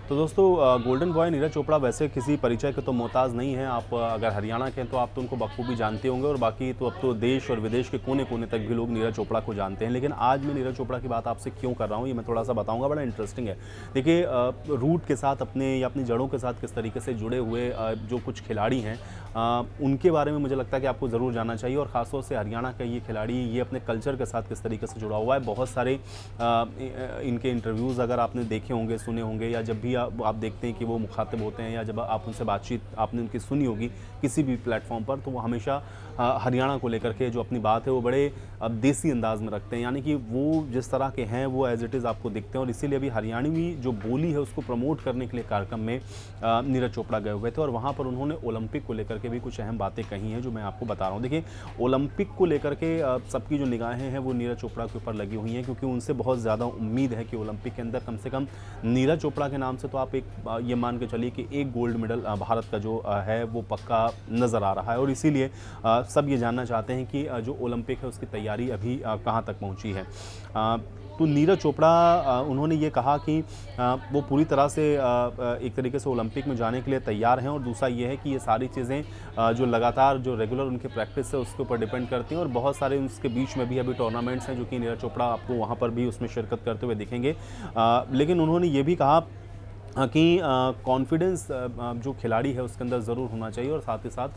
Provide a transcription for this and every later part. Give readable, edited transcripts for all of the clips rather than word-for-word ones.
तो दोस्तों golden boy Neeraj Chopra वैसे किसी परिचय के तो मोहताज नहीं हैं। आप अगर हरियाणा के हैं तो आप तो उनको बखूबी जानते होंगे, और बाकी तो अब तो देश और विदेश के कोने कोने तक भी लोग नीरज चोपड़ा को जानते हैं। लेकिन आज मैं नीरज चोपड़ा की बात आपसे क्यों कर रहा हूँ, ये मैं थोड़ा सा बताऊँगा। बड़ा इंटरेस्टिंग है। देखिए, रूट के साथ अपने या अपनी जड़ों के साथ किस तरीके से जुड़े हुए जो कुछ खिलाड़ी हैं, उनके बारे में मुझे लगता है कि आपको ज़रूर जानना चाहिए। और ख़ासतौर से हरियाणा का ये खिलाड़ी, ये अपने कल्चर के साथ किस तरीके से जुड़ा हुआ है। बहुत सारे इनके इंटरव्यूज़ अगर आपने देखे होंगे, सुने होंगे, या जब भी आप देखते हैं कि वो मुखातिब होते हैं, या जब आप उनसे बातचीत आपने उनकी सुनी होगी किसी भी प्लेटफॉर्म पर, तो वो हमेशा हरियाणा को लेकर के जो अपनी बात है वो बड़े देसी अंदाज में रखते हैं। यानी कि वो जिस तरह के हैं वो एज इट इज़ आपको दिखते हैं। और इसीलिए अभी हरियाणवी जो बोली है उसको प्रमोट करने के लिए कार्यक्रम में नीरज चोपड़ा गए हुए थे, और वहाँ पर उन्होंने ओलंपिक को लेकर के भी कुछ अहम बातें कही हैं जो मैं आपको बता रहा हूँ। देखिए, ओलंपिक को लेकर के सबकी जो निगाहें हैं वो नीरज चोपड़ा के ऊपर लगी हुई हैं, क्योंकि उनसे बहुत ज़्यादा उम्मीद है कि ओलंपिक के अंदर कम से कम नीरज चोपड़ा के नाम से तो आप एक ये मान के चलिए कि एक गोल्ड मेडल भारत का जो है वो पक्का नज़र आ रहा है। और इसीलिए सब ये जानना चाहते हैं कि जो ओलंपिक है उसकी तैयारी अभी कहाँ तक पहुँची है। तो नीरज चोपड़ा उन्होंने ये कहा कि वो पूरी तरह से एक तरीके से ओलंपिक में जाने के लिए तैयार हैं। और दूसरा ये है कि ये सारी चीज़ें जो लगातार जो रेगुलर उनके प्रैक्टिस है उसके ऊपर डिपेंड करती हैं। और बहुत सारे उसके बीच में भी अभी टूर्नामेंट्स हैं जो कि नीरज चोपड़ा आपको वहाँ पर भी उसमें शिरकत करते हुए दिखेंगे। लेकिन उन्होंने ये भी कहा कि कॉन्फिडेंस जो खिलाड़ी है उसके अंदर ज़रूर होना चाहिए, और साथ ही साथ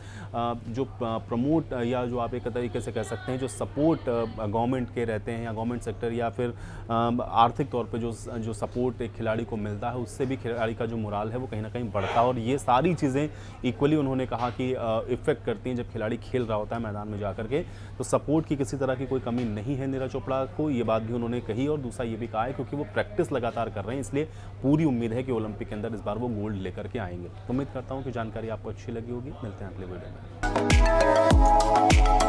जो प्रमोट या जो आप एक तरीके से कह सकते हैं जो सपोर्ट गवर्नमेंट के रहते हैं या गवर्नमेंट सेक्टर या फिर आर्थिक तौर पे जो सपोर्ट एक खिलाड़ी को मिलता है उससे भी खिलाड़ी का जो मोराल है वो कहीं ना कहीं बढ़ता है। और ये सारी चीज़ें इक्वली उन्होंने कहा कि इफ़ेक्ट करती हैं जब खिलाड़ी खेल रहा होता है मैदान में जा करके। तो सपोर्ट की किसी तरह की कोई कमी नहीं है नीरज चोपड़ा को, ये बात भी उन्होंने कही। और दूसरा ये भी कहा है क्योंकि वो प्रैक्टिस लगातार कर रहे हैं, इसलिए पूरी उम्मीद है कि ओलंपिक के अंदर इस बार वो गोल्ड लेकर के आएंगे। उम्मीद करता हूँ कि जानकारी आपको अच्छी लगी होगी। मिलते हैं अगले वीडियो में।